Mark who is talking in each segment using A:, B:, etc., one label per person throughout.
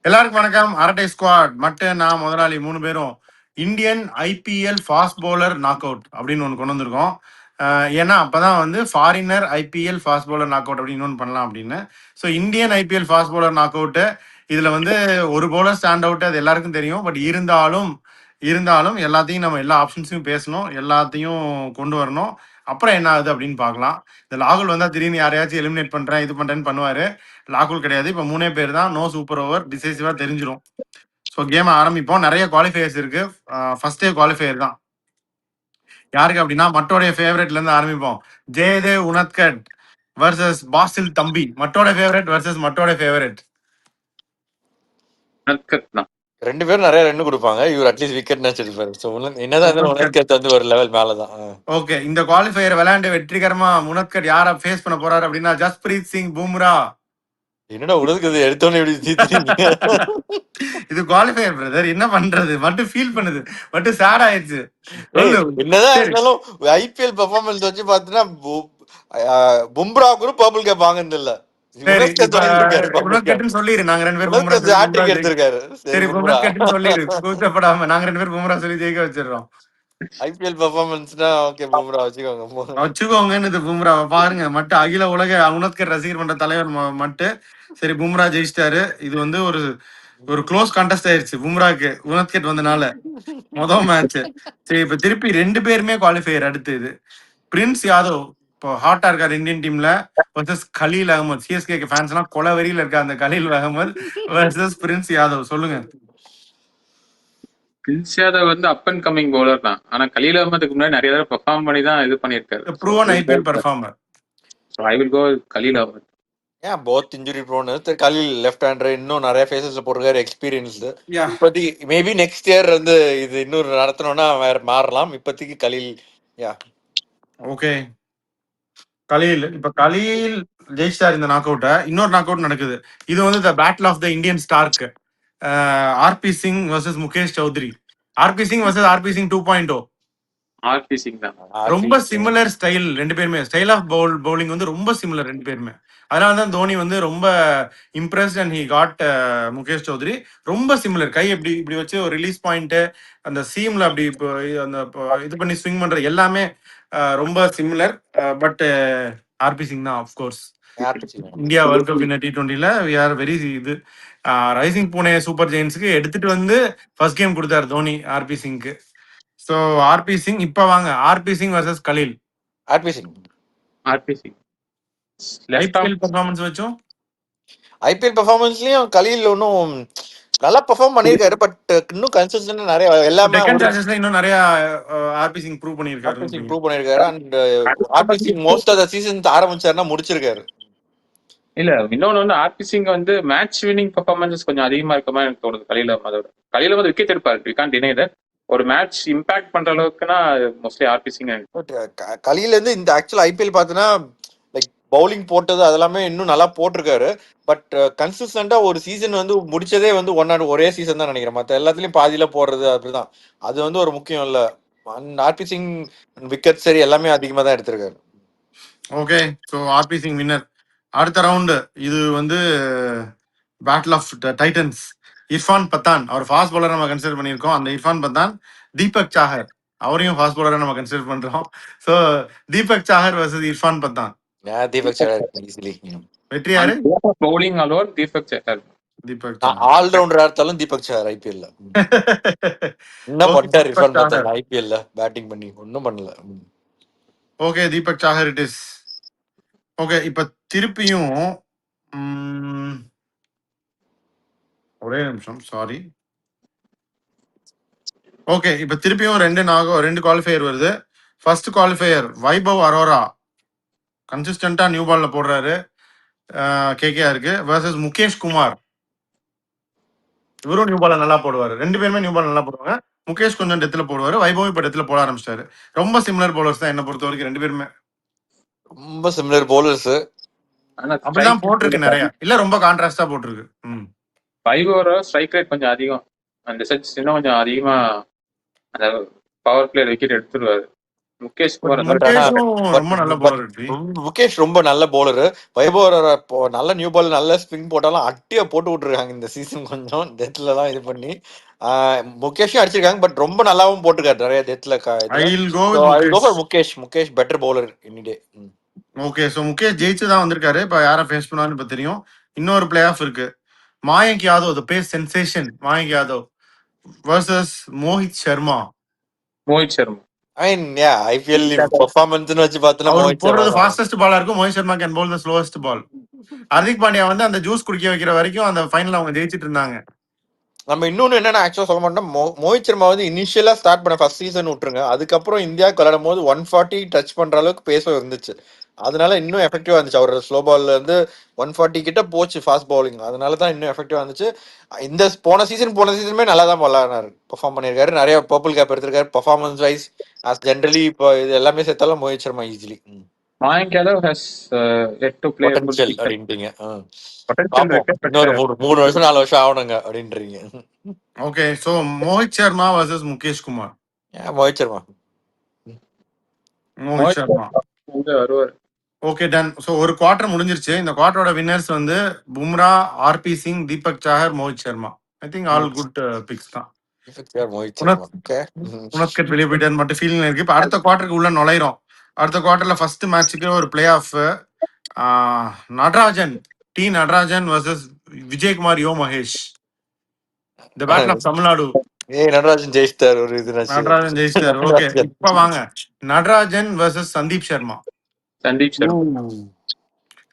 A: எல்லாருக்கும் வணக்கம். அரட்டை ஸ்குவாட் மட்டும் நான் முதலாளி 3 பேரும் Indian IPL fast bowler knock out அப்படின்னு ஒன்று கொண்டு வந்திருக்கோம். ஏன்னா அப்பதான் வந்து foreigner IPL fast bowler knock out அப்படின்னு ஒன்று பண்ணலாம் அப்படின்னு. So Indian IPL fast bowler knock out இதில் வந்து ஒரு பவுலர் ஸ்டாண்ட் அவுட், அது எல்லாருக்கும் தெரியும். பட் இருந்தாலும் எல்லாத்தையும் நம்ம எல்லா ஆப்ஷன்ஸையும் பேசணும், எல்லாத்தையும் கொண்டு வரணும். அப்புறம் என்ன ஆகுது அப்படின்னு பார்க்கலாம். இந்த லாகுல் வந்தால் திடீர்னு யாரையாச்சும் எலிமினேட் பண்ணுறேன் இது பண்ணுறேன்னு பண்ணுவார். லாகுல் கிடையாது. இப்போ 3 பேர் தான். நோ சூப்பர் ஓவர், டிசைசிவா தெரிஞ்சிடும். ஸோ கேம் ஆரம்பிப்போம். நிறைய குவாலிஃபயர்ஸ் இருக்கு. ஃபர்ஸ்டே குவாலிஃபயர் தான். யாருக்கு அப்படின்னா மட்டோடைய ஃபேவரட்ல இருந்து ஆரம்பிப்போம். ஜெயதேவ் உனத்கட் வர்சஸ் பாசில் தம்பி. மட்டோட ஃபேவரட் வர்சஸ் மட்டோட ஃபேவரட்.
B: ரெண்டு பேரும் நிறைய ரன் கொடுப்பாங்க. இவர் அட்லீஸ்ட் விக்கெட் எடுப்பாரு. ஸோ என்னதான் உனத்கட் வந்து ஒரு லெவல் மேலதான்.
A: ஓகே, இந்த குவாலிஃபயர் விளையாண்டு வெற்றிகரமா உனத்கட் யாரை ஃபேஸ் பண்ண போறாரு அப்படின்னா ஜஸ்பிரீத் சிங் பும்ரா.
B: என்னடா உனக்கு எடுத்தோன்னு
A: இது குவாலிஃபயர் பிரதர், என்ன பண்றது? மட்டும் ஃபீல் பண்ணுது, மட்டும் சேட் ஆயிடுச்சு.
B: என்னதான் இருந்தாலும் ஐபிஎல் பெர்ஃபார்மன்ஸ் வச்சு பாத்தீங்கன்னா பும்ரா கூட பர்பிள் கேப் வாங்குறது இல்ல.
A: சொல்லிரு, நாங்க 2 பேரும் சொல்லிரு, கூச்சப்படாம நாங்க 2 பேரும் பும்ரா சொல்லி ஜெயிக்க வச்சிடறோம்.
B: ஐபிஎல் பெர்ஃபார்மன்ஸ்னா ஓகே, பும்ரா
A: வச்சுக்கோங்கன்னு பும்ரா பாருங்க. மட்டும் அகில உலக உனத்கட் ரசிகர் மன்ற தலைவர் மட்டும் சரி பும்ரா ஜெயிச்சிட்டாரு. இது வந்து ஒரு க்ளோஸ் கான்டெஸ்ட் ஆயிருச்சு பும்ராக்கு உனத்கட் வந்தனால. முதல் மேட்ச். சரி, இப்ப திருப்பி 2 பேருமே குவாலிஃபயர். அடுத்து இது பிரின்ஸ் யாதவ் இப்போ ஹாட்டா இருக்காரு இந்தியன் டீம்ல வர்சஸ் கலீல் அகமது. சிஎஸ்கே ஃபேன்ஸ் எல்லாம் கொலவெறியில இருக்க அந்த கலீல் அகமது வர்சஸ் பிரின்ஸ் யாதவ். சொல்லுங்க.
C: பிரின்ஸ் யாதவ் வந்து அப் அண்ட் கமிங் பவுலர் தான். ஆனா கலீல் அகமதுக்கு முன்னாடி நிறைய தடவை பெர்ஃபார்ம் பண்ணி தான் இது பண்ணிருக்காரு.
A: Proven IPL performer.
C: So I will go Khaleel Ahmed.
B: And both injury prone. Khaleel left hander, இன்னும் நிறைய ஃபேசஸ்ல போட்டிருக்காரு, எக்ஸ்பீரியன்ஸ்டு. இப்போதைக்கு மேபி நெக்ஸ்ட் இயர் வந்து இது இன்னொரு நடத்தணும்னா வேற மாறலாம். இப்போதைக்கு கலீல். Yeah
A: okay, Khaleel. இப்ப கலீல் ஜெயிச்சார் இந்த நாக் அவுட்டை. இன்னொரு நாக் அவுட் நடக்குது. இது வந்து the battle of the Indian Starc. RP Singh versus Mukesh Choudhary. RP Singh versus RP Singh 2.0.
C: RP Singh தான்.
A: ரொம்ப சிமிலர் ஸ்டைல் ரெண்டு பேருமே. ஸ்டைல் ஆஃப் பவுலிங் வந்து ரொம்ப சிமிலர் ரெண்டு பேருமே. அதனால தான் தோனி வந்து ரொம்ப impressed and he got Mukesh Choudhary. ரொம்ப சிமிலர். கை இப்படி இப்படி வச்சு ஒரு ரிலீஸ் பாயிண்ட், அந்த சீம்ல அப்படி அந்த இது பண்ணி ஸ்விங் பண்றது எல்லாமே ரொம்ப சிமிலர். பட் ஆர்பி சிங் தான் of course. India world cup winner T20ல வி ஆர் வெரி இது ரைசிங் புனே சூப்பர் ஜெயின்ஸ்க்கு எடுத்துட்டு வந்து ஃபர்ஸ்ட் கேம் கொடுத்தாரு தோனி ஆர்பி சிங்க்கு. So RP Singh. இப்ப வாங்க, RP Singh versus Khaleel.
B: RP Singh
A: IPL performance வச்சோம்.
B: ஐபிஎல் பெர்ஃபார்மன்ஸ்லயும் கலீல் ஒன்னும் நல்லா பெர்ஃபார்ம் பண்ணிருக்காரு. பட் இன்னும் கன்சிஸ்டன்ட் நிறைய எல்லாமே
A: இன்னும் நிறைய ஆர்பி சிங் ப்ரூவ் பண்ணிருக்காரு.
B: And RP Singh most of the season ஆரம்பிச்சாருன்னா முடிச்சிருக்காரு.
C: இல்ல இன்னொன்னு வந்து ஆர்பி சிங் வந்து மேட்ச் வின்னிங் பெர்ஃபார்மன்ஸ் கொஞ்சம் அதிகமா இருக்க மாதிரி எனக்கு தோணுது. கலீல் வந்து விக்கெட் எடுப்பாரு, வி கான்ட் டினை தட். ஒரு மேட்ச் இம்பாக்ட் பண்ற அளவுக்குன்னா மோஸ்ட்லி ஆர்பி சிங்.
B: கலீல் வந்து இந்த ஆக்சுவல் ஐபிஎல் பார்த்தீங்கன்னா லைக் பவுலிங் போட்டது அதெல்லாமே இன்னும் நல்லா போட்டிருக்காரு. பட் கன்சிஸ்டண்டா ஒரு சீசன் வந்து முடிச்சதே வந்து ஒரே சீசன் தான் நினைக்கிறேன். மற்ற எல்லாத்துலயும் பாதியில போடுறது அப்படிதான். அது வந்து ஒரு முக்கியம் இல்ல. ஆர்பி சிங் விக்கெட் சரி எல்லாமே அதிகமா தான் எடுத்திருக்காரு.
A: Okay, so RP Singh winner. அடுத்த ரவுண்டு இது வந்து battle of titans. Irfan Pathan, அவர் ஃபாஸ்ட் பவுலர் நம்ம கன்சிடர் பண்ணியிருக்கோம். அந்த இர்ஃபான் பத்தான் தீபக் சாஹர், அவரையும் ஃபாஸ்ட் பவுலரை நம்ம கன்சிடர் பண்றோம். So Deepak Chahar versus Irfan Pathan.
B: தீபக் சாஹர்
A: வெற்றி யாரு?
C: Bowling alone Deepak Chahar.
B: ஆல்ரவுண்டரா இருந்தாலும் தீபக் சாஹர் ஐபிஎல்ல என்ன பண்ணாரு? இர்ஃபான் பத்தான் ஐபிஎல்ல பேட்டிங் பண்ணி ஒன்னும் பண்ணல.
A: Okay, Deepak Chahar it is. Okay, இப்ப திருப்பியும் ஒரே நிமிஷம், சாரி. ஓகே, இப்ப திருப்பியும் ரெண்டு குவாலிஃபயர் வருது. ஃபர்ஸ்ட் குவாலிஃபயர் வைபவ் அரோரா கன்சிஸ்டன்டா நியூ பால்ல போடுறாரு கேகேஆருக்கு வர்சஸ் முகேஷ் குமார். இவரும் நியூ பால்ல நல்லா போடுவாரு. ரெண்டு பேருமே நியூ பால் நல்லா போடுவாங்க. முகேஷ் கொஞ்சம் டெத்துல போடுவாரு, வைபவ் இப்ப டெத்துல போட ஆரம்பிச்சிட்டாரு. ரொம்ப சிமிலர் பவுலர்ஸ் தான் என்ன பொறுத்த வரைக்கும் ரெண்டு பேருமே.
B: ரொம்ப சிமிலர் பவுலர்ஸ்
A: அப்படிதான் போட்டிருக்கு நிறைய, இல்ல ரொம்ப கான்ட்ராஸ்டா போட்டிருக்கு.
C: வைபவோட ஸ்ட்ரைக் ரேட் கொஞ்சம் அதிகம், அந்த செட்ஸ் இன்னும் கொஞ்சம் அதிகமா அந்த பவர் பிளேயர் விக்கெட் எடுத்துருவாரு. முகேஷ்
A: பட்
C: குமார்
B: பட் ஆனா
A: முகேஷும்
B: பட்
A: ரொம்ப நல்ல
B: பட்
A: பவுலர்.
B: முகேஷ் ரொம்ப நல்ல பவுலரு. வைபவ் நல்ல நியூ பால் நல்ல ஸ்பின் போட்டாலும் அட்டியா போட்டு விட்டுருக்காங்க இந்த சீசன். கொஞ்சம் டெத்ல எல்லாம் இது பண்ணி முகேஷும் அடிச்சிருக்காங்க. பட் ரொம்ப நல்லாவும் போட்டிருக்காரு நிறைய டெத்ல
A: ஐ
B: இதுல.
A: Will go
B: so
A: with
B: I will go
A: Mukesh.
B: For Mukesh. Mukesh better bowler any day.
A: Okay, so Mukesh ஜெயிச்சு தான் வந்திருக்காரு. இப்போ யாரை ஃபேஸ் பண்ணுவான்னு இப்போ தெரியும். இன்னொரு பிளே ஆஃப் இருக்கு. Mayank Yadav, the pace sensation Mayank Yadav versus Mohit Sharma.
C: Mohit Sharma.
B: I mean IPL பெர்ஃபார்மன்ஸ்னு வச்சு பார்த்தோன்னா
A: அவர்
B: மோஹித் சர்மா
A: போடுறது
B: தான்.
A: ஃபாஸ்டஸ்ட் பாலா இருக்கும். Mohit Sharma can bowl the slowest ball. Hardik Pandya வந்து அந்த ஜூஸ் குடிக்க வைக்கிற வரைக்கும் அந்த ஃபைனல் அவங்க ஜெயிச்சிட்டு இருந்தாங்க.
B: நம்ம இன்னொன்னு என்னன்னா ஆக்சுவலா சொல்ல மாட்டோம். மோஹித் சர்மா வந்து இனிஷியலா ஸ்டார்ட் பண்ண ஃபர்ஸ்ட் சீசன் விட்டுருங்க. அதுக்கப்புறம் இந்தியாவுக்கு விளையாடும் போது 140 டச் பண்ற அளவுக்கு பேச இருந்துச்சு. அதனால இன்னும் எஃபெக்டிவா இருந்துச்சு. அவர் ஸ்லோ பால்ல இருந்து 140 கிட்ட போச்சு ஃபாஸ்ட் பவுலிங். அதனால தான் இன்னும் எஃபெக்டிவா இருந்துச்சு. இந்த போன சீசனுமே நல்லா தான் விளையாடினாரு, பெர்ஃபார்ம் பண்ணியிருக்காரு. நிறைய பர்பிள் கேப் எடுத்திருக்காரு. பெர்ஃபார்மன்ஸ் வைஸ் ஜென்ரலி இப்போ இது எல்லாமே சேர்த்தாலும் Mohit Sharma easily
C: Mayank Yadav has yet to play a good
B: potential
C: cricket.
B: அப்படின்ட்டீங்க.
C: Potential
B: பாப்போம்,
C: இருக்கு, but
B: இன்னொரு 3 வருஷம் 4 வருஷம் ஆகணுங்க அப்படின்றீங்க.
A: Okay, so Mohit Sharma versus Mukesh Kumar.
B: Mohit Sharma.
A: Mohit Sharma
C: வந்து வருவார்.
A: Okay, done. ஸோ ஒரு குவார்டர் முடிஞ்சிருச்சு. இந்த குவார்டரோட வின்னர்ஸ் வந்து Bumrah, RP Singh, Deepak Chahar, Mohit Sharma. I think all good picks தான்.
B: மோஹித் சர்மா. ஓகே,
A: உனஸ்கட் வெளியே போயிட்டாரு மட்டும் ஃபீலிங் இருக்கு. இப்போ அடுத்த குவார்டருக்கு உள்ள நுழையிறோம். அடுத்த குவார்டர்ல ஃபர்ஸ்ட் மேட்சுக்கு ஒரு play off. Natarajan, T Natarajan versus Vijayakumar யோ Mahesh. The battle of Tamil Nadu.
B: Natarajan ஜெயிச்சிட்டார் ஒரு இது.
A: நடராஜன் ஜெயிச்சிட்டாரு. ஓகே, இப்ப வாங்க நடராஜன் வர்சஸ் சந்தீப் சர்மா.
C: சந்தீப் சர்மா.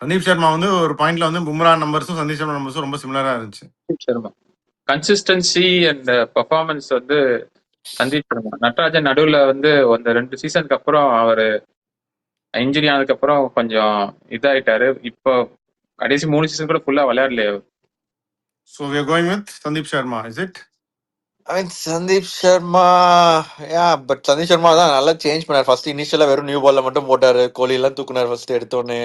A: சந்தீப் சர்மா வந்து ஒரு பாயிண்ட்ல வந்து பும்ரா நம்பர்ஸும் சந்தீப் சர்மா நம்பர்ஸும் ரொம்ப சிமிலரா இருந்துச்சு.
C: Sandeep Sharma consistency and performance வந்து சந்தீப் சர்மா. நடராஜன் நடுவுல வந்து அந்த 2 சீசனுக்கு அப்புறம் அவரு இன்ஜுரி ஆனதுக்கு அப்புறம் கொஞ்சம் இதாயிட்டாரு. இப்போ கடைசி 3 சீசன் கூட ஃபுல்லா விளையாடலையே.
A: So we are going with Sandeep Sharma, is it?
B: I mean Sandeep Sharma. But Sandeep Sharma தான் நல்லா சேஞ்ச் பண்ணார். ஃபர்ஸ்ட் இனிஷியலா வெறும் நியூ பால்ல மட்டும் போட்டாரு. கோலி எல்லாம் தூக்குனார் ஃபர்ஸ்ட் எடுத்தோடனே.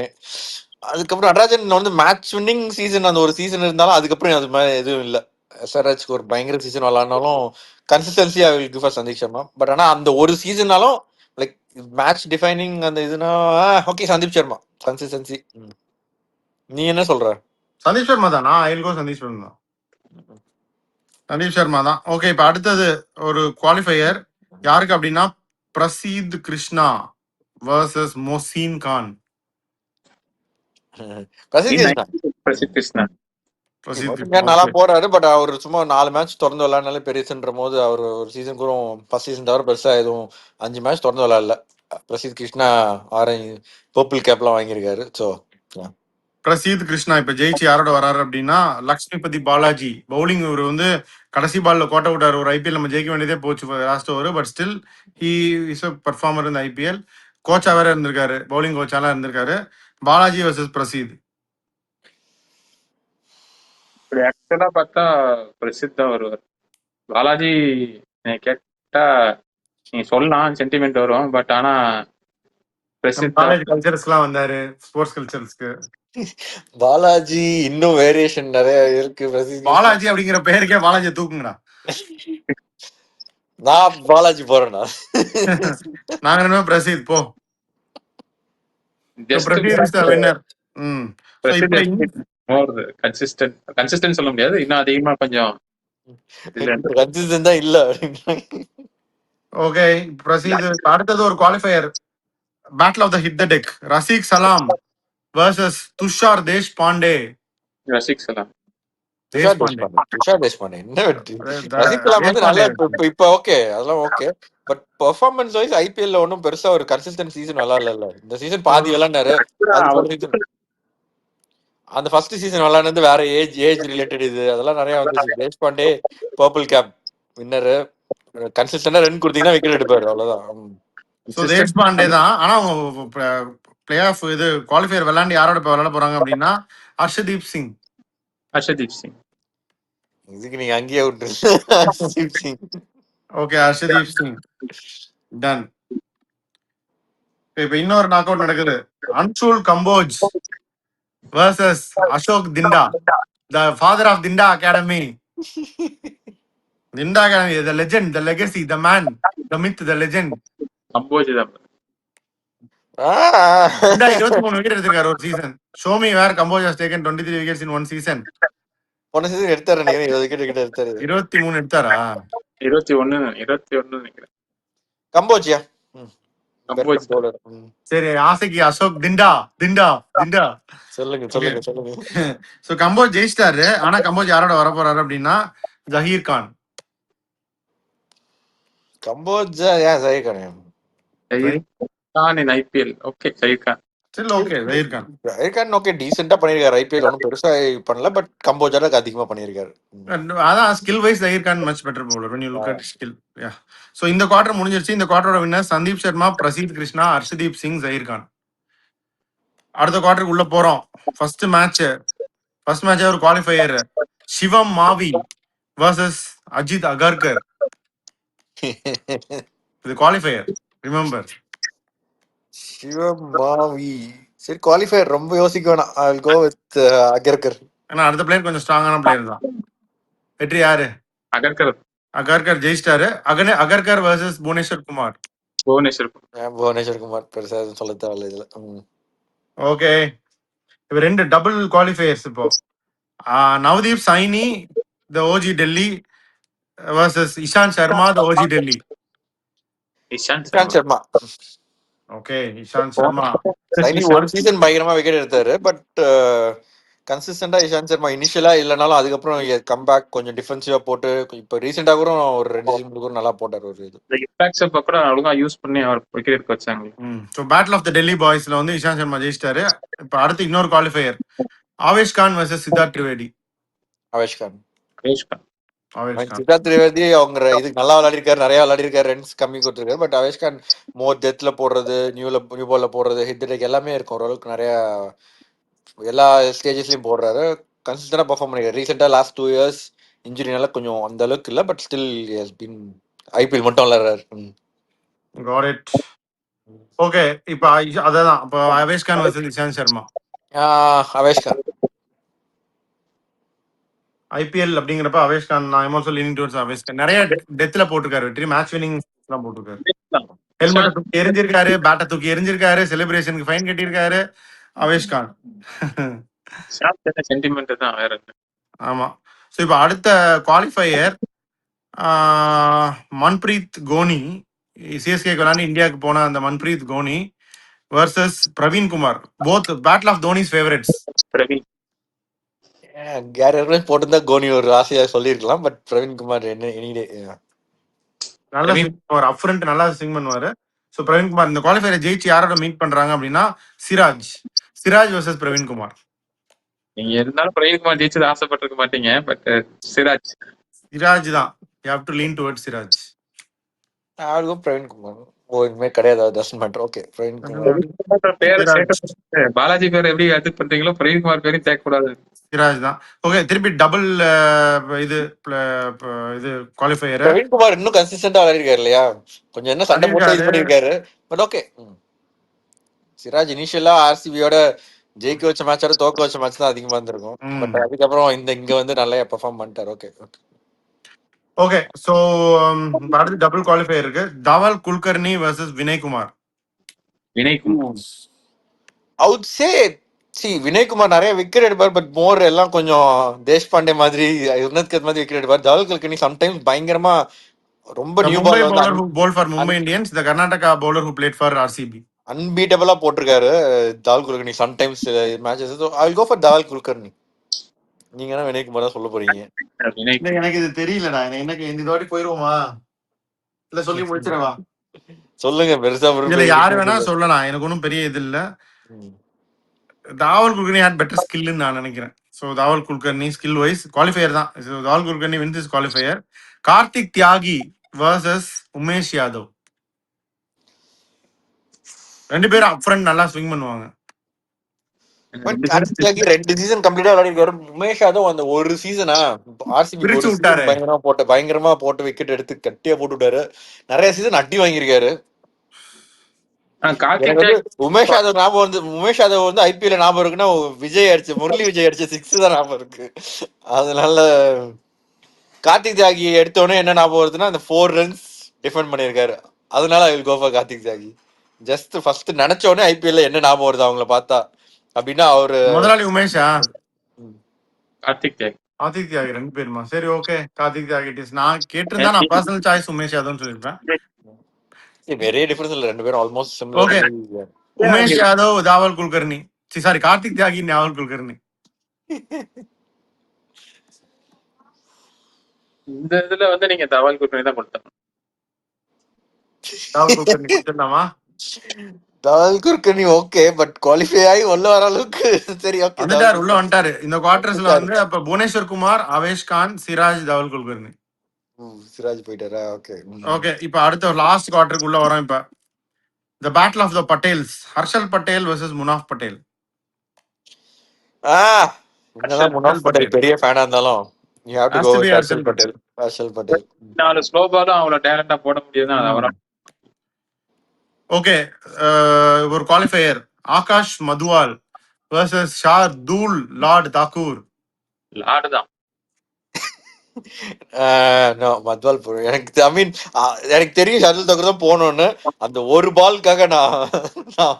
B: அதுக்கப்புறம் நடராஜன் வந்து மேட்ச் வின்னிங் சீசன் அந்த ஒரு சீசன் இருந்தாலும் அதுக்கப்புறம் அது மாதிரி எதுவும் இல்லை. எஸ்ஆர்ஹெச்க்கு ஒரு பயங்கர சீசன் விளாட்னாலும் கன்சிஸ்டன்சியா இருக்கு ஃபார் சந்தீப் சர்மா. பட் ஆனால் அந்த ஒரு சீசனாலும் லைக் மேட்ச் டிஃபைனிங் அந்த இதுனா ஓகே சந்தீப் சர்மா கன்சிஸ்டன்சி. நீ என்ன சொல்ற?
A: சந்தீப் சர்மா தானா? ஐல் கோ சந்தீப் சர்மா தான். சந்தீப் சர்மா தான். ஓகே, இப்போ அடுத்தது ஒரு குவாலிஃபையர் யாருக்கு அப்படின்னா பிரசீத் கிருஷ்ணா வர்சஸ் மொசீன் கான்.
B: பிரசித் கிருஷ்ணா
A: பிரசீத்
B: நல்லா
A: கிருஷ்ணா
B: போறாரு. பட் அவர் சும்மா 4 மேட்ச் தொடர்ந்து விளையாடுனாலே பெருசுன்ற போது அவர் ஒரு சீசன் கூட ஃபர்ஸ்ட் சீசன் தவிர பெருசா எதுவும் 5 மேட்ச் தொடர்ந்து விளையாடல. பிரசித் கிருஷ்ணா ஆரஞ்சு பர்பிள் கேப்லாம் வாங்கியிருக்காரு. ஸோ
A: பிரசீத் கிருஷ்ணா இப்ப ஜெயிச்சு யாரோட வராரு அப்படின்னா லக்ஷ்மிபதி பாலாஜி. பவுலிங் இவர் வந்து கடைசி பால்ல கோட்டை விட்டார். ஒரு ஐபிஎல் நம்ம ஜெயிக்க வேண்டியதே போச்சு last over. But still he is a performer இந்த ஐபிஎல். கோச்சா வேற இருந்திருக்காரு, பவுலிங் கோச்சாலாம் இருந்திருக்காரு. பாலாஜி வர்சஸ் பிரசீத்.
C: இப்படி ஆக்சுவலா பார்த்தா பிரசித் தான் வருவார். பாலாஜி கேட்டா நீங்க சொல்லலாம் சென்டிமெண்ட் வரும். பட் ஆனா பிரசித்
A: காலேஜ் கல்ச்சர்ஸ்லாம் வந்தாரு, ஸ்போர்ட்ஸ் கல்ச்சர்ஸ்க்கு.
B: பாலாஜி இன்னும் வேரியேஷன் நிறைய இருக்கு.
A: பாலாஜி அப்படிங்கிற பெயருக்கே பாலாஜி தூக்குங்கடா.
B: நான் பாலாஜி போறேன்னா
A: நாங்க ரெண்டுமே பிரசீத் போ.
C: கன்சிஸ்டன்ட் சொல்ல முடியாது, இன்னும் அதிகமா கொஞ்சம்
B: கன்சிஸ்டன்ட் தான் இல்ல.
A: ஓகே, பிரசீத். அடுத்தது ஒரு qualifier battle of the hit the deck. Rasikh Salam versus Tushar Deshpande.
C: Rasik சலாம்.
B: துஷார் தேஷ்பாண்டே என்ன வெற்றி. ரசிக் சலாம் வந்து நல்லா இப்ப ஓகே, அதெல்லாம் ஓகே. பட் பெர்ஃபார்மன்ஸ் வைஸ் ஐபிஎல்ல ஒன்றும் பெருசா ஒரு கன்சிஸ்டன்ட் சீசன் விளையாடல. இந்த சீசன் பாதி விளையாண்டாரு. அந்த ஃபர்ஸ்ட் சீசன் விளையாடுறது வேற ஏஜ் ரிலேட்டட் இது அதெல்லாம் நிறைய வந்துச்சு. Deshpande purple cap winner. கன்சிஸ்டன்டா ரன் கொடுத்தீங்கன்னா விக்கெட் எடுப்பாரு, அவ்வளவுதான்.
A: தேஷ்பாண்டே தான். ஆனா பிளே ஆஃப் இது குவாலிஃபையர் விளையாண்டு யாரோட இப்ப விளையாட போறாங்க அப்படின்னா ஹர்ஷதீப் சிங்.
C: ஹர்ஷதீப் சிங்
B: இதுக்கு நீங்க அங்கேயே விட்டு ஹர்ஷதீப் சிங்.
A: Okay, Harshdeep Singh done. இப்ப இன்னொரு நாக் அவுட் நடக்குது. Anshul Kamboj versus Ashok Dinda, the father of Dinda academy. Dinda academy, the legend, the legacy, the man, the myth, the legend.
C: Kamboj தான்.
A: இந்தா 23 விக்கெட் எடுத்திருக்காரு ஒரு season. Show me where Kamboj has taken 23 wickets in one season.
B: போன சீசன் எடுத்தாரு நினைக்கிறேன், 20 விக்கெட் கிட்ட எடுத்தாரு.
A: 23 எடுத்தாரா?
C: 21 நினைக்கிறேன்.
B: கம்போஜியா
C: கம்போஜ்
B: bowler.
A: சரி, ஆசைக்கு அசோக் திண்டா திண்டா திண்டா.
B: சொல்லுங்க
A: ஓகே,
B: சொல்லுங்க சொல்லுங்க.
A: ஸோ கம்போஜ் ஜெயிச்சிட்டாரு. ஆனா கம்போஜ் யாரோட வர போறாரு அப்படின்னா ஜஹீர் கான்.
B: கம்போஜா ஏன் ஜஹீர் கான்?
C: ஜஹீர் கான் இன் IPL. ஓகே, ஜஹீர் கான்.
A: சரி, ஓகே, ஜஹீர் கான்.
B: ஜஹீர் கான் ஓகே டீசெண்டா பண்ணிருக்காரு. ஐபிஎல் ஒன்றும் பெருசா பண்ணல, பட் கம்போஜால அதிகமா பண்ணிருக்காரு.
A: அதான் skill wise Zaheer Khan much better bowler when you look at skill. Yeah. So இந்த குவார்டர் முடிஞ்சிருச்சு. இந்த குவார்டரோட வின்னர் சந்தீப் சர்மா, பிரசீத் கிருஷ்ணா, ஹர்ஷதீப் சிங், ஜஹீர் கான். அடுத்த குவார்டருக்கு உள்ள போறோம். ஃபர்ஸ்ட் மேட்ச் ஒரு குவாலிஃபையர். சிவம் மாவி வர்சஸ் அஜித் அகர்கர். இது குவாலிஃபையர், ரிமெம்பர்.
B: சிவமாவி. சரி, குவாலிஃபயர் ரொம்ப யோசிக்க வேணாம். I will go with Agarkar.
A: ஏன்னா அடுத்த பிளேயர் கொஞ்சம் ஸ்ட்ராங்கான பிளேயர் தான். வெற்றி யாரு? அகர்கர் ஜெயிச்சிட்டாரு. அகர்கர் வர்சஸ் புவனேஸ்வர் குமார்.
B: புவனேஸ்வர் குமார் பெருசா எதுவும் சொல்ல தேவையில்ல இதுல.
A: ஓகே, இப்போ ரெண்டு டபுள் குவாலிஃபையர்ஸ். இப்போ Navdeep Saini the OG Delhi versus Ishant Sharma the OG Delhi.
B: Ishant Sharma.
A: Okay, Ishant Sharma.
B: Saini ஒரு சீசன் பயங்கரமா விக்கெட் எடுத்தாரு, பட் கன்சிஸ்டன்டா இஷாந்த் சர்மா இனிஷியலா இல்லைனாலும் அதுக்கப்புறம் கம்பேக் கொஞ்சம் டிஃபென்சிவா போட்டு இப்போ ரீசெண்டா கூட ஒரு 2 சீசன் கூட நல்லா போட்டார். ஒரு இது
C: ஒழுங்கா யூஸ் பண்ணி அவர் விக்கெட் எடுக்க வச்சாங்க.
A: So battle of the Delhi பாய்ஸ்ல வந்து இஷாந்த் சர்மா ஜெயிச்சிட்டாரு. இப்போ அடுத்து இன்னொரு குவாலிஃபையர் ஆவேஷ் கான் வர்சஸ் சித்தார்த் திரிவேதி.
B: ஆவேஷ் கான்.
A: சித்தார்த்
B: திரிவேதி அவங்க இதுக்கு நல்லா விளையாடிருக்காரு, நிறைய விளையாடிருக்காரு, ரன்ஸ் கம்மி கொடுத்துருக்காரு. பட் ஆவேஷ் கான் மோர் டெத்ல போடுறது, நியூ பால்ல போடுறது, ஹிட் டேக் எல்லாமே இருக்கும். ஓரளவுக்கு நிறைய எல்லா ஸ்டேஜஸ்லயும் போடுறாரு. கன்சிஸ்டன்டா பெர்ஃபார்ம் பண்ணிருக்காரு. ரீசெண்டா லாஸ்ட் 2 இயர்ஸ் இன்ஜுரினால கொஞ்சம் அந்த அளவுக்கு இல்ல, but still has been IPL மட்டும் விளையாடுறாரு.
A: Got it. ஓகே, இப்போ அதான் இப்போ ஆவேஷ் கான் வர்சஸ் இஷாந்த் சர்மா.
B: ஆவேஷ் கான்.
A: ஐபிஎல் அப்படிங்கிறப்ப ஆவேஷ் கான். நான் also leaning towards Avesh Khan. நிறைய டெத்ல போட்டிருக்காரு வெற்றி. மேட்ச் வினிங் எல்லாம் போட்டிருக்காரு. ஹெல்மெட்டை தூக்கி எரிஞ்சிருக்காரு, பேட்டை தூக்கி எரிஞ்சிருக்காரு, செலிப்ரேஷனுக்கு ஃபைன் கட்டியிருக்காரு ஆவேஷ் கான்.
C: சென்டிமெண்ட் தான் வேற.
A: ஆமா. ஸோ இப்போ அடுத்த குவாலிஃபையர் மன்பிரீத் கோனி. சிஎஸ்கே விளையாண்டு இந்தியாவுக்கு போன அந்த Manpreet Gony versus Praveen Kumar. Both battle of Dhoni's favourites.
C: Praveen
B: போட்டிருந்தா கோனி ஒரு ஆசையா சொல்லியிருக்கலாம், பட் பிரவீன் குமார் என்ன எனிடே
A: நல்லா ஸ்விங் பண்ணுவார், அப் ஃப்ரண்ட் நல்லா ஸ்விங் பண்ணுவாரு. ஸோ பிரவீன் குமார் இந்த குவாலிஃபையரை ஜெயிச்சு யாரோட மீட் பண்றாங்க அப்படின்னா சிராஜ் வர்சஸ் பிரவீன் குமார்.
C: நீங்க இருந்தாலும் பிரவீன் குமார் ஜெயிச்சது ஆசைப்பட்டிருக்க மாட்டீங்க, பட் சிராஜ்
A: தான். You have to lean towards Siraj.
B: Praveen Kumar இனிமே கிடையாது. ஓகே, பிரவீன் குமார்
C: பாலாஜி பேர் எப்படி அது பண்றீங்களோ பிரவீன் குமார் பேரையும் சேர்க்கக்கூடாது.
A: சிராஜ் தான். ஓகே, திருப்பி டபுள் இது குவாலிஃபையர்.
B: பிரவீன் குமார் இன்னும் கன்சிஸ்டன்டா விளையாடிருக்காரு இல்லையா? கொஞ்சம் என்ன சண்டை போட்டு இது பண்ணிருக்காரு, பட் ஓகே. சிராஜ் இனிஷியலா ஆர்சிபியோட ஜெயிக்க வச்ச மேட்சோட தோக்க வச்ச மேட்ச் தான் அதிகமா இருந்திருக்கும். பட் அதுக்கப்புறம் இங்க வந்து நல்லா பெர்ஃபார்ம் பண்ணிட்டாரு.
A: ஓகே. ஸோ அடுத்து டபுள் குவாலிஃபையர் இருக்கு. தவல் குல்கர்னி வர்சஸ் வினய்குமார்.
B: அவுட் சே வினய்குமார் நிறைய விக்கெட் எடுப்பார், பட் மோர் எல்லாம் கொஞ்சம் தேஷ்பாண்டே மாதிரி யுவனேஸ்கர் மாதிரி விக்கெட் எடுப்பார். தவல் குல்கர்னி சம்டைம்ஸ் பயங்கரமா ரொம்ப new
A: ball for Mumbai Indians, the Karnataka bowler who played for RCB.
B: அன்பீட்டபிளா போட்டிருக்காரு Dhawal Kulkarni sometimes matches. I will go for Dhawal Kulkarni. நீங்க என்ன வினய்குமார் தான் சொல்ல போறீங்க?
A: எனக்கு இது தெரியலடா. எனக்கு இந்த வாட்டி போயிருவோமா இல்ல சொல்லி முடிச்சிடவா?
B: சொல்லுங்க, பெருசா
A: இதுல யாரு வேணா சொல்லலாம், எனக்கு ஒன்றும் பெரிய இது இல்ல. தாவல் குல்கர்னி ஹேட் பெட்டர் ஸ்கில்னு நான் நினைக்கிறேன். ஸோ தாவல் குல்கர்னி ஸ்கில் வைஸ் குவாலிஃபையர் தான். தாவல் Kulkarni win this qualifier. Karthik தியாகி வர்சஸ் உமேஷ் யாதவ். ரெண்டு பேரும் அப் ஃப்ரண்ட் நல்லா ஸ்விங் பண்ணுவாங்க.
B: கார்த்திக் தியாகி 2 சீசன் கம்ப்ளீட்டா விளையாடிருக்காரு. உமேஷ் யாதவ் அந்த ஒரு சீசனா ஆர்சிபி பயங்கரமா போட்டு விக்கெட் எடுத்து கட்டியா போட்டு விட்டாரு. நிறைய சீசன் அடி வாங்கியிருக்காரு. உமேஷ் யாதவ் வந்து ஐபிஎல் ஞாபகம் இருக்குன்னா முரளி விஜய் அடிச்ச 6 தான் ஞாபகம் இருக்கு. அதனால கார்த்திக் தியாகி எடுத்தோடனே என்ன ஞாபகம் வருதுன்னா அந்த 4 runs டிஃபெண்ட் பண்ணிருக்காரு. அதனால I will go for Kartik Tyagi. Just first நினைச்ச உடனே ஐபிஎல்ல என்ன ஞாபகம் வருது அவங்கள பார்த்தா அப்படின்னா அவரு
A: முதலாளி உமேஷா
C: கார்த்திக் தியாகி.
A: கார்த்திக் தியாகி 2 பேருமா? சரி ஓகே. கார்த்திக் தியாகி இட் இஸ். நான் கேட்டிருந்தா நான் பர்சனல் சாய்ஸ் உமேஷ் யாதவ்னு சொல்லியிருப்பேன்.
B: நிறைய டிஃபரன்ஸ் இல்ல, 2 பேரும் almost similar.
A: Okay. Umesh Yadav, தாவல் குல்கர்னி. சாரி, கார்த்திக் தியாகி, தாவல் குல்கர்னி.
C: இந்த இதுல வந்து நீங்க தவால் குல்கர்னி தான் கொடுத்தாங்க.
A: தாவல் குல்கர்னி கொடுத்துடலாமா?
B: தாவல் குல்கர்னி ஓகே, பட் குவாலிஃபை ஆகி உள்ள வர அளவுக்கு சரி ஓகே.
A: வந்துட்டாரு, உள்ள வந்துட்டாரு. இந்த குவார்டர்ஸ்ல வந்து அப்ப புவனேஸ்வர் குமார், அவேஷ் கான், சிராஜ், தாவல் குல்கர்னி.
B: சிராஜ் போயிட்டாரா? Okay
A: okay. இப்ப அடுத்த லாஸ்ட் குவார்டருக்கு உள்ள வரோம். இப்ப the battle of the Patels. Harshal Patel versus Munaf Patel.
B: என்னதான் முனாஃப் பட்டேல் பெரிய ஃபேனா இருந்தாலும் you have to go with Harshal Patel. Harshal Patel
C: 4 slow பாலும் அவ்வளவு டேலண்டா போட முடியுதுன்னா அது அவரா.
A: ஓகே. ஒரு qualifier Akash Madhwal versus Shardul lord Thakur.
C: Lord தான்.
B: மத்வால் எனக்கு ஐ மீன் எனக்கு தெரியும் ஷர்துல் தக்கூர் தான் போகணும்னு. அந்த ஒரு பால்காக நான்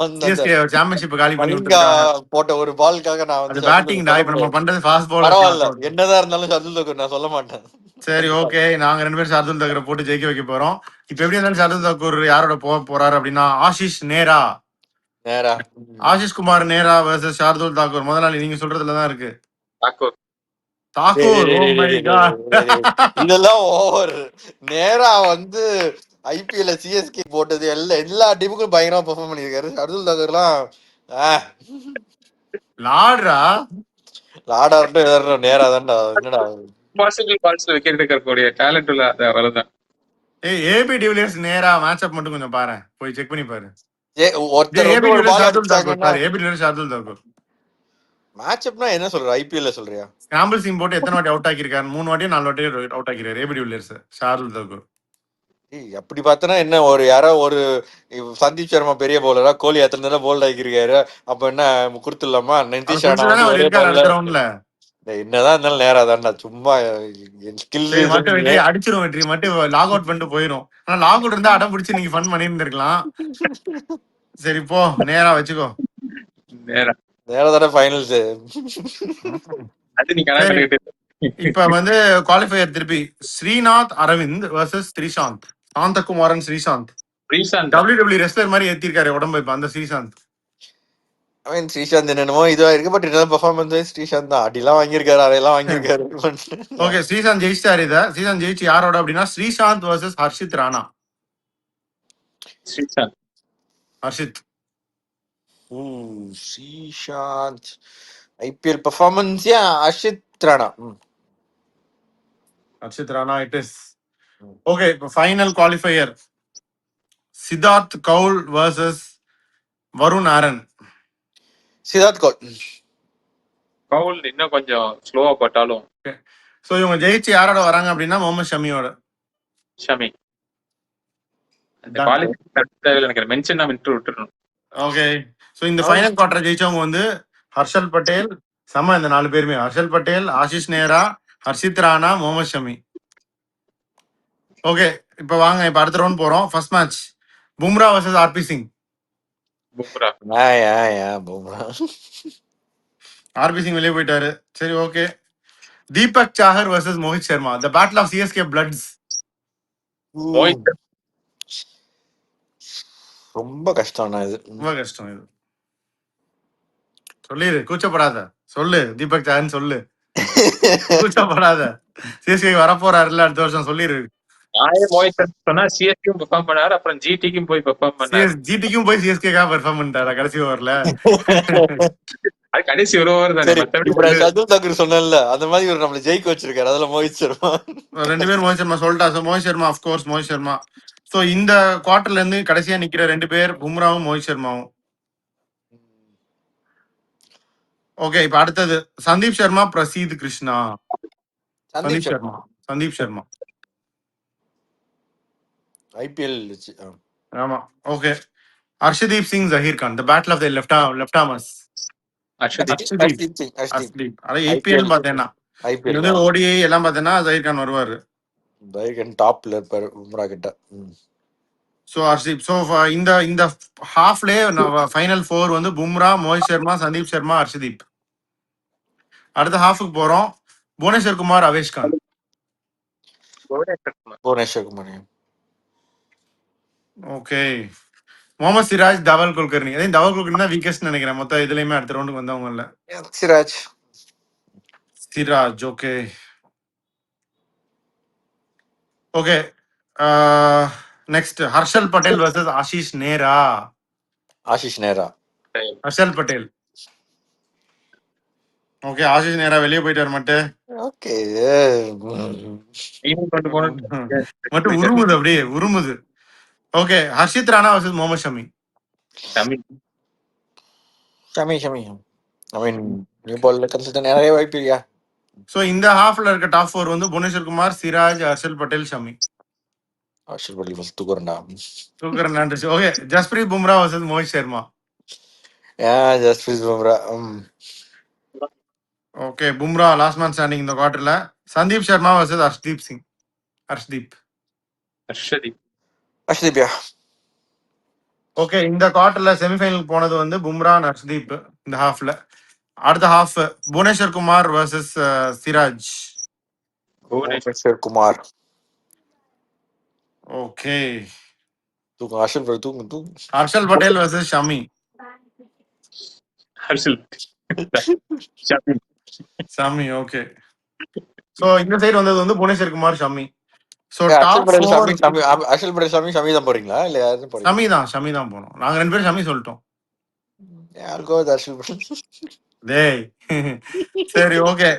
B: வந்து
A: சாம்பியன்ஷிப் காலி பண்ணி விட்டுருக்காங்க.
B: போட்ட ஒரு பால்காக நான்
A: அது
B: வந்து
A: பேட்டிங் டா. இப்ப நம்ம பண்றது ஃபாஸ்ட் பவுலர்.
B: பரவாயில்ல, என்னதான் இருந்தாலும் ஷர்துல் தக்கூர் நான் சொல்ல மாட்டேன்.
A: சரி ஓகே. நாங்க 2 பேரும் ஷர்துல் தக்கூரை போட்டு ஜெயிக்க வைக்க போறோம். இப்ப எப்படி இருந்தாலும் ஷர்துல் தக்கூர் யாரோட போக போறாரு அப்படின்னா ஆஷிஷ் நேரா. ஆஷிஷ் குமார் நேரா வெர்சஸ் ஷார்துல் தாக்கூர். முதலாளி நீங்க சொல்றதுலதான் இருக்கு.
C: Thakur.
A: Thakur. Oh my god.
B: இதெல்லாம் ஓவர். நேரா வந்து ஐபிஎல்ல சிஎஸ்கே போட்டது எல்லா டீமுக்கும் பயங்கரமா பெர்ஃபார்ம் பண்ணிருக்காரு. ஷர்துல் தாக்கூர்லாம்
A: லார்டா
B: லாடாட்டும் எதாரும் நேரா தான்டா. என்னடா
C: பாசிபிள் பால்ஸ்ல விக்கெட் எடுக்கக்கூடிய டேலண்ட் உள்ள அது அவர்தான்.
A: ஏபி டிவிலியர்ஸ் நேரா மேட்ச் அப் மட்டும் கொஞ்சம் பாரு, போய் செக் பண்ணி பாரு.
B: ஒருத்தர்
A: ஏபி
B: ஒரு ball
A: de Villiers AB de Villiers Shardul Thakur
B: match அப்னா என்ன சொல்ற? ஐபிஎல்ல சொல்றியா?
A: ஸ்கிராம்பிள் சீம் போட்டு எத்தனை வாட்டி அவுட் ஆக்கியிருக்காரு? 3 வாட்டியோ 4 வாட்டியோ அவுட் ஆக்கிருக்காரு ஏபி டிவிலியர்ஸ் ஷார்துல் தாக்கூர்.
B: அப்படி பார்த்தனா என்ன, ஒரு யாரோ ஒரு சந்தீப் சர்மா பெரிய பவுலரா, கோலி எத்தனை தடவை போல்ட் ஆக்கிருக்காரு. அப்ப என்ன குடுத்துடலாமா? நிதிஷ் ராணா என்னதான் இருந்தாலும் நேரா தான்டா. சும்மா ஸ்கில்
A: அடிச்சிரும் வெற்றி மட்டும் லாக் அவுட் பண்ணிட்டு போயிரும். ஆனா லாக் அவுட் இருந்தா அடம் பிடிச்சி நீங்க ஃபன் பண்ணிருந்திருக்கலாம். சரி போ, நேரா வச்சுக்கோ.
B: நேரா தானே ஃபைனல்ஸ்.
A: இப்ப வந்து குவாலிஃபையர் திருப்பி Srinath Aravind versus Sreesanth. Santhakumaran Sreesanth. WWE wrestler மாதிரி ஏத்திருக்காரு உடம்பு இப்ப அந்த ஸ்ரீசாந்த்.
B: ஸ்ரீசாந்த் என்னமோ இதுவா இருக்கு, பட் என்ன பெர்ஃபார்மன்ஸ் ஸ்ரீசாந்த் தான். அடிலாம் வாங்கியிருக்காரு, அதையெல்லாம் வாங்கியிருக்காரு.
A: ஓகே, ஸ்ரீசாந்த் ஜெயிச்சிட்டாரு. இத ஸ்ரீசாந்த் ஜெயிச்சு யாரோட அப்படின்னா Sreesanth versus Harshit Rana. Harshit.
B: Sreesanth IPL performance Harshit Rana.
A: Harshit Rana it is. Okay, இப்போ ஃபைனல் குவாலிஃபையர் சித்தார்த் கவுல் வெர்சஸ் வருண் ஆரன்.
B: சித்தார்த்
C: கவுல் இன்னும் கொஞ்சம் ஸ்லோவா போட்டாலும்.
A: சோ இவங்க ஜெயிச்சு யாரோட வராங்க அப்படின்னா முகமது ஷமியோட.
C: ஷமி அந்த குவாலிஃபையர் எனக்கு மென்ஷன் விட்டுறணும்.
A: ஓகே, சோ இந்த ஃபைனல் குவார்டர் ஜெயிச்சவங்க வந்து ஹர்ஷல் பட்டேல். சம இந்த 4 பேருமே ஹர்ஷல் பட்டேல், ஆஷிஷ் நேரா, ஹர்ஷித் ராணா, முகமது ஷமி. ஓகே, இப்ப வாங்க இப்ப அடுத்த ரவுண்ட் போறோம். First match Bumrah versus RP Singh.
C: Bumrah.
A: RP Singh வெளியே போயிட்டாரு. சரி okay. Deepak Chahar versus Mohit Sharma. The battle of CSK bloods.
B: ரொம்ப கஷ்டம் இது.
A: ரொம்ப கஷ்டம் இது. சொல்லிரு, கூச்சப்படாத சொல்லு. தீபக் சாஹர் சொல்லு, கூச்சப்படாத. சிஎஸ்கே வரப்போறாருல்ல அடுத்த வருஷம், சொல்லிரு.
C: சிஎஸ்கேக்கும் பெர்ஃபார்ம் பண்ணாரு, அப்புறம் ஜிடிக்கும் போய் பெர்ஃபார்ம் பண்ணாரு.
A: ஜிடிக்கும் போய் சிஎஸ்கேக்காக பெர்ஃபார்ம் பண்ணிட்டாரா கடைசி ஓவர்ல?
C: அது கடைசி ஒரு ஓவர் தானே.
B: ஷர்துல் தாக்கூர் சொன்னேன்ல, அந்த மாதிரி ஒரு நம்மள ஜெயிக்க வச்சிருக்காரு. அதுல மோஹித் சர்மா 2
A: பேரும் மோஹித் சர்மா சொல்லிட்டா. So Mohit Sharma of course Mohit Sharma. So இந்த குவார்டர்ல இருந்து கடைசியா நிக்கிற 2 பேர் பும்ராவும் மோஹித் சர்மாவும். ஓகே, இப்ப அடுத்தது சந்தீப் சர்மா பிரசீத் கிருஷ்ணா. சந்தீப் சர்மா ஐபிஎல். ஆமா okay. Harshdeep Singh Zaheer Khan. The battle of the left armers. Harshdeep அத ஐபிஎல் பார்த்தேன்னா இது வந்து ஓடிஐ எல்லாம் பார்த்தேன்னா ஜஹீர் கான் வருவாரு.
B: ஜஹீர் கான் டாப்ல இருப்பாரு பும்ரா கிட்ட.
A: ஸோ ஹர்ஷதீப். ஸோ இந்த இந்த ஹாஃப்லே ஃபைனல் 4 வந்து பும்ரா, மோஹித் சர்மா, சந்தீப் சர்மா, ஹர்ஷதீப். அடுத்த ஹாஃபுக்கு போறோம். புவனேஸ்வர் குமார், அவேஷ் கான்.
B: புவனேஸ்வர் குமார்.
A: ஓகே. முகமது சிராஜ், தவல் குல்கர்னி. அதே தவல் குல்கர்னி தான் வீக்கஸ்ட் நினைக்கிறேன் மொத்த இதுலயுமே அடுத்த ரவுண்டுக்கு வந்தவங்க இல்ல.
B: Siraj.
A: Siraj. Okay okay. Next Harshal Patel versus Ashish நேரா.
B: ஆஷிஷ் நேரா.
A: ஹர்ஷல் பட்டேல். ஓகே, ஆஷிஷ் நேரா வெளியே போயிட்டார் மட்டும்.
B: ஓகே.
A: மட்டும் உருமுது, அப்படியே உருமுது. Okay, Harshit Rana versus Mohammed Shami.
B: Shami. I mean new பால்ல கன்சிஸ்டன்ட் நிறைய வாய்ப்பு இல்லையா?
A: ஸோ இந்த ஹாஃப்ல இருக்க டாப் 4 வந்து புவனேஸ்வர் குமார், சிராஜ், ஹர்ஷல் பட்டேல், ஷமி.
B: ஹர்ஷல் பட்டேல் ஃபர்ஸ்ட் தூக்குறேன்டா.
A: Okay, Jasprit Bumrah versus Mohit Sharma.
B: Jasprit Bumrah.
A: Okay, Bumrah last man standing இந்த குவார்டர்ல. சந்தீப் சர்மா வர்சஸ் ஹர்ஷ்தீப் சிங்.
B: ஹர்ஷதீப்யா.
A: ஓகே, இந்த குவார்டர்ல செமிஃபைனல் போனது வந்து பும்ரா, ஹர்ஷ்தீப். இந்த ஹாஃப்ல அடுத்த half Bhuvneshwar Kumar versus Siraj.
B: Bhuvneshwar Kumar.
A: Okay,
B: தூக்கு ஹர்ஷல் பட்டேல் தூக்கு.
A: Harshal Patel versus Shami. Shami. Okay. So இந்த சைடு வந்தது வந்து புவனேஸ்வர் குமார், ஷமி. சோ டாப் 4
B: ஹர்ஷல் பட்டேல் ஷமி தான் போறீங்களா இல்ல யாரும் போறீங்க?
A: ஷமி தான் போனோம். நாங்க 2 பேரும் ஷமி சொல்லிட்டோம்.
B: யாருக்கோ ஹர்ஷல் பட்டேல்.
A: டேய் சரி ஓகே.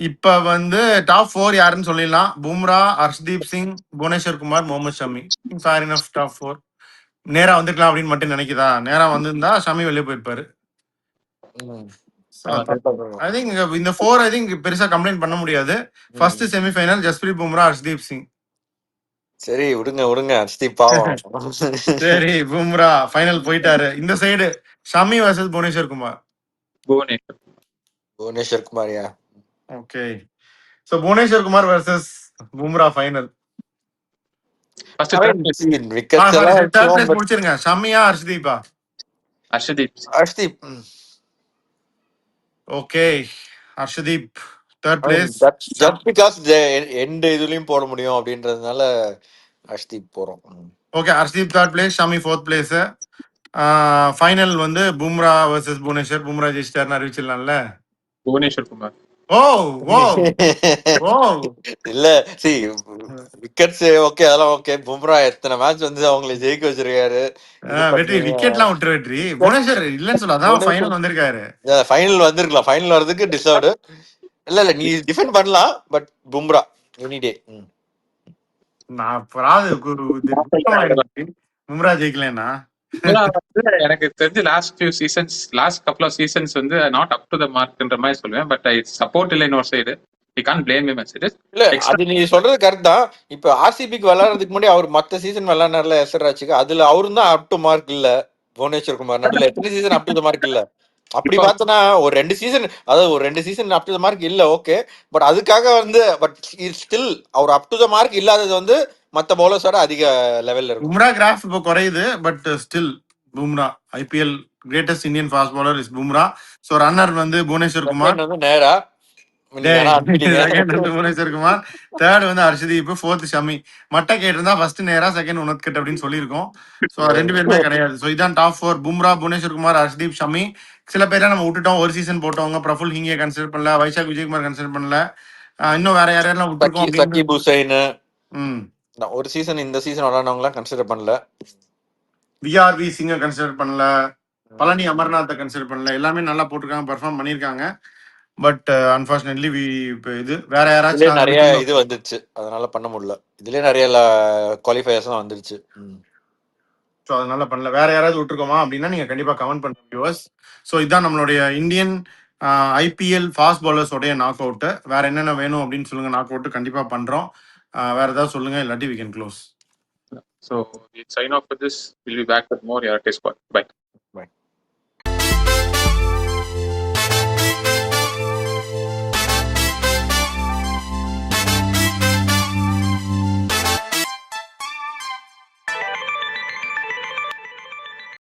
A: இப்ப வந்து டாப் 4 யாருன்னு சொல்லிடலாம். Bumrah, Harshdeep Singh, Bhuvneshwar Kumar, Mohammed Shami. Fair enough top 4. நேரா வந்துக்கலாம் அப்படின்னு மட்டும் நினைக்குதா? நேரா வந்திருந்தா ஷமி வெளியே போயிருப்பாரு. ஐ திங்க் இந்த 4 ஐ திங்க் பெருசா கம்ப்ளைண்ட் பண்ண முடியாது. First semifinal Jasprit Bumrah, Harshdeep Singh.
B: சரி விடுங்க ஹர்ஷ்தீப் பாவம்.
A: சரி, பும்ரா ஃபைனல் போயிட்டாரு. இந்த சைடு ஷமி வர்சஸ் புவனேஸ்வர் குமார்.
B: புவனேஸ்வர் குமாரியா.
A: Okay, so Bhuvneshwar Kumar versus Bumrah final. முடிச்சிருங்க. ஷமியா ஹர்ஷ்தீப்பா?
B: Harshdeep.
A: Okay, Harshdeep third place.
B: Just because and இதுலயும் போட முடியும் அப்படின்றதுனால ஹர்ஷ்தீப் போறோம்.
A: Okay, Harshdeep third place, Shami fourth place. Final வந்து பும்ரா வர்சஸ் புவனேஸ்வர். பும்ரா ஜெயிச்சிட்டாருன்னு அறிவிச்சிடலாம்ல.
C: புவனேஸ்வர் குமார்.
A: ஓ ஓ ஓ
B: இல்ல சி விக்கெட்ஸ் ஓகே, அதெல்லாம் ஓகே. பும்ரா எத்தனை மேட்ச் வந்து அவங்களை ஜெயிக்க வச்சிருக்காரு.
A: வெற்றி விக்கெட்லாம் விட்டு வெற்றி. புவனேஸ்வர் இல்லன்னு சொல்ல, அதான் ஃபைனல் வந்திருக்காரு.
B: ஃபைனல் வந்திருக்கலாம். ஃபைனல் வரதுக்கு டிசர்வ்டு. இல்ல நீ டிஃபெண்ட் பண்ணலாம், பட் பும்ரா எனி டே.
A: நான் பும்ரா ஜெயிக்கலன்னா
C: எனக்கு தெரிஞ்சு லாஸ்ட் கப்ள் ஆஃப் சீசன்ஸ் வந்து நாட் அப் டு த மார்க்ன்ற மாதிரி சொல்லுவேன். பட் ஐ சப்போர்ட் இல்லை இன்னொரு side. You can't blame him.
B: இல்ல அது நீ சொல்றது கரெக்ட் தான். இப்ப ஆர்சிபிக்கு விளையாடுறதுக்கு முன்னாடி அவர் மத்த சீசன் விளையாடுனார்ல எஸ்ஆர்ஹெச்சுக்கு, அதுல அவரும் தான் அப் டு மார்க் இல்ல. புவனேஸ்வர் குமார் நடுவில் எத்தனை season up to the mark இல்ல. அப்படி பார்த்தனா ஒரு 2 season up to the mark இல்ல. ஓகே, பட் அதுக்காக வந்து பட் ஸ்டில் அவர் அப் டு த மார்க் இல்லாதது வந்து மத்த பவுலர்ஸோட அதிக லெவல்ல இருக்கும்.
A: பும்ரா கிராஃப் இப்போ குறையுது, but still Bumrah IPL greatest Indian fast bowler is Bumrah. So runner வந்து புவனேஸ்வர் குமார்,
B: நேரா
A: புவனேஸ்வர் குமார். தேர்ட் வந்து ஹர்ஷ்தீப், ஃபோர்த் ஷமி. மட்ட கேட்டிருந்தா ஃபர்ஸ்ட் நேரா, செகண்ட் உனத்கட் அப்படின்னு சொல்லியிருக்கோம். ஸோ 2 பேருமே கிடையாது. ஸோ இதான் டாப் 4. பும்ரா, புவனேஸ்வர் குமார், ஹர்ஷ்தீப், ஷமி. சில பேரை நம்ம விட்டுட்டோம். ஒரு சீசன் போட்டவங்க பிரஃபுல் ஹிங்கே கன்சிடர் பண்ணல, வைசாக் விஜயகுமார் கன்சிடர் பண்ணல. இன்னும் வேற யாரெல்லாம் விட்டுருக்கோம்.
B: சக்கீப் ஹுசைன் ஒரு சீசன், இந்த சீசன் விளையாடுறவங்களாம் கன்சிடர் பண்ணல.
A: விஆர்வி சிங்க கன்சிடர் பண்ணல, பழனி அமர்நாத்தை கன்சிடர் பண்ணல. எல்லாமே நல்லா போட்டிருக்காங்க, பெர்ஃபார்ம் பண்ணியிருக்காங்க. பட் அன்பார்ச்சுனேட்லி இது வேற யாராச்சும்
B: நிறைய இது வந்துருச்சு, அதனால பண்ண முடியல. இதுலயே நிறைய குவாலிஃபயர்ஸ் வந்துருச்சு.
A: ஸோ அதனால பண்ணல. வேற யாராவது விட்டுருக்கோமா அப்படின்னா நீங்க கண்டிப்பா கமெண்ட் பண்ணுங்க வியூவர்ஸ். ஸோ இதான் நம்மளுடைய இந்தியன் ஐபிஎல் ஃபாஸ்ட் பவுலர்ஸோடைய நாக் அவுட். வேற என்னென்ன வேணும் அப்படின்னு சொல்லுங்க. நாக் அவுட் கண்டிப்பா பண்றோம். வேற ஏதாவது சொல்லுங்க, இல்லாட்டி we can close.
C: So we sign off with this. We'll be back with more Yarate Squad. Bye.